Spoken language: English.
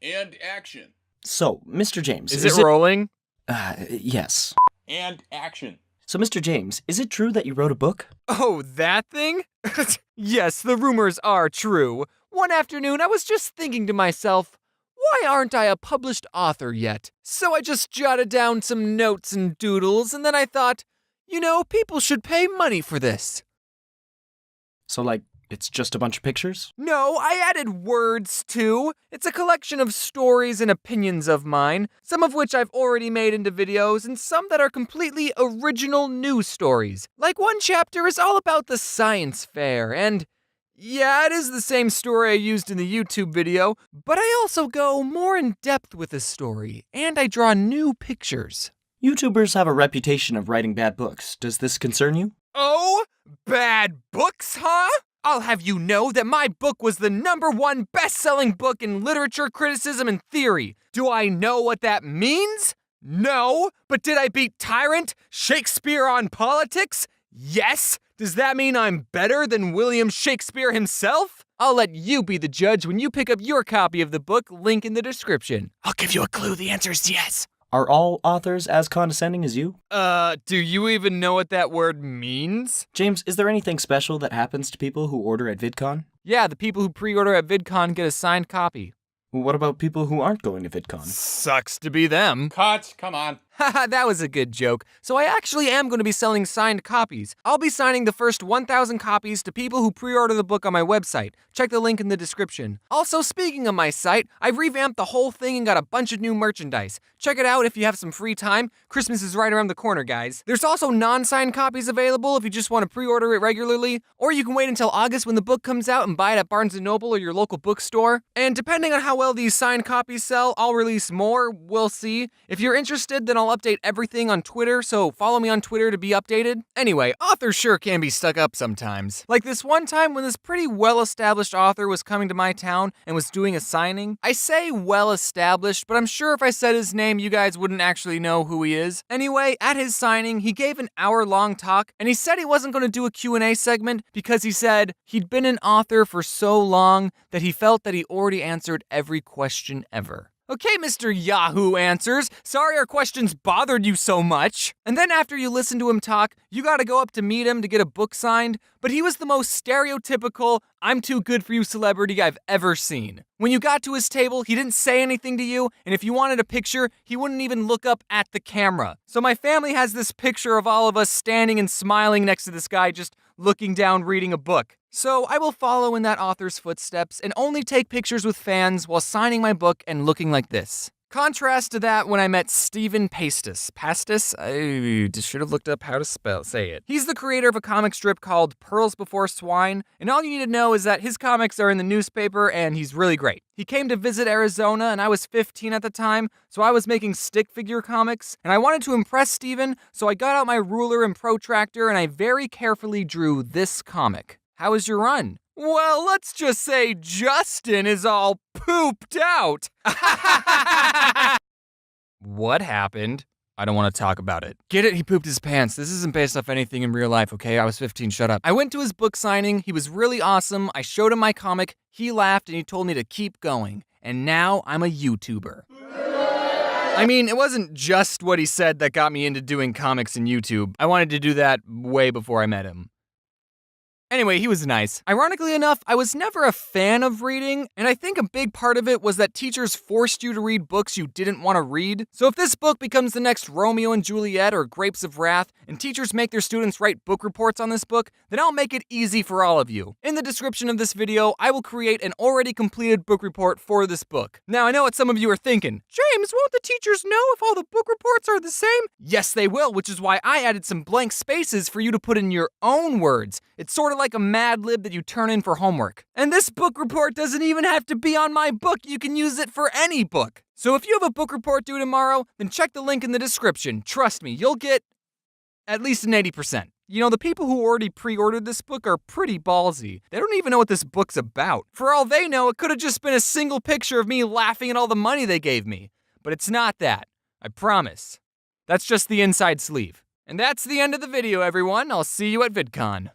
And action. So, Mr. James, Is it rolling? Yes. And action. So, Mr. James, is it true that you wrote a book? Oh, that thing? Yes, the rumors are true. One afternoon, I was just thinking to myself, why aren't I a published author yet? So I just jotted down some notes and doodles, and then I thought, people should pay money for this. So, it's just a bunch of pictures? No, I added words too. It's a collection of stories and opinions of mine, some of which I've already made into videos, and some that are completely original new stories. Like one chapter is all about the science fair, and yeah, it is the same story I used in the YouTube video, but I also go more in depth with the story, and I draw new pictures. YouTubers have a reputation of writing bad books. Does this concern you? Oh, bad books, huh? I'll have you know that my book was the #1 best-selling book in literature criticism and theory. Do I know what that means? No. But did I beat Tyrant, Shakespeare on politics? Yes. Does that mean I'm better than William Shakespeare himself? I'll let you be the judge when you pick up your copy of the book, link in the description. I'll give you a clue, the answer is yes. Are all authors as condescending as you? Do you even know what that word means? James, is there anything special that happens to people who order at VidCon? Yeah, the people who pre-order at VidCon get a signed copy. What about people who aren't going to VidCon? Sucks to be them. Cut, come on. Haha, that was a good joke. So I actually am going to be selling signed copies. I'll be signing the first 1,000 copies to people who pre-order the book on my website. Check the link in the description. Also, speaking of my site, I've revamped the whole thing and got a bunch of new merchandise. Check it out if you have some free time. Christmas is right around the corner, guys. There's also non-signed copies available if you just want to pre-order it regularly, or you can wait until August when the book comes out and buy it at Barnes & Noble or your local bookstore. And depending on how well these signed copies sell, I'll release more. We'll see. If you're interested, then I'll update everything on Twitter, so follow me on Twitter to be updated. Anyway, authors sure can be stuck up sometimes. Like this one time when this pretty well-established author was coming to my town and was doing a signing. I say well-established, but I'm sure if I said his name, you guys wouldn't actually know who he is. Anyway, at his signing, he gave an hour-long talk, and he said he wasn't going to do a Q&A segment because he said he'd been an author for so long that he felt that he already answered every question ever. Okay, Mr. Yahoo Answers, sorry our questions bothered you so much. And then after you listen to him talk, you gotta go up to meet him to get a book signed, but he was the most stereotypical, I'm too good for you celebrity I've ever seen. When you got to his table, he didn't say anything to you, and if you wanted a picture, he wouldn't even look up at the camera. So my family has this picture of all of us standing and smiling next to this guy just looking down reading a book. So I will follow in that author's footsteps and only take pictures with fans while signing my book and looking like this. Contrast to that when I met Stephen Pastis. Pastis? I should have looked up how to say it. He's the creator of a comic strip called Pearls Before Swine, and all you need to know is that his comics are in the newspaper and he's really great. He came to visit Arizona and I was 15 at the time, so I was making stick figure comics, and I wanted to impress Stephen, so I got out my ruler and protractor and I very carefully drew this comic. How was your run? Well, let's just say Justin is all pooped out. What happened? I don't want to talk about it. Get it? He pooped his pants. This isn't based off anything in real life, okay? I was 15, shut up. I went to his book signing. He was really awesome. I showed him my comic. He laughed and he told me to keep going. And now I'm a YouTuber. I mean, it wasn't just what he said that got me into doing comics and YouTube. I wanted to do that way before I met him. Anyway, he was nice. Ironically enough, I was never a fan of reading, and I think a big part of it was that teachers forced you to read books you didn't want to read. So if this book becomes the next Romeo and Juliet or Grapes of Wrath, and teachers make their students write book reports on this book, then I'll make it easy for all of you. In the description of this video, I will create an already completed book report for this book. Now, I know what some of you are thinking. James, won't the teachers know if all the book reports are the same? Yes, they will, which is why I added some blank spaces for you to put in your own words. It's sort of like a Mad Lib that you turn in for homework. And this book report doesn't even have to be on my book. You can use it for any book. So if you have a book report due tomorrow, then check the link in the description. Trust me, you'll get at least an 80%. You know, the people who already pre-ordered this book are pretty ballsy. They don't even know what this book's about. For all they know, it could have just been a single picture of me laughing at all the money they gave me. But it's not that. I promise. That's just the inside sleeve. And that's the end of the video, everyone. I'll see you at VidCon.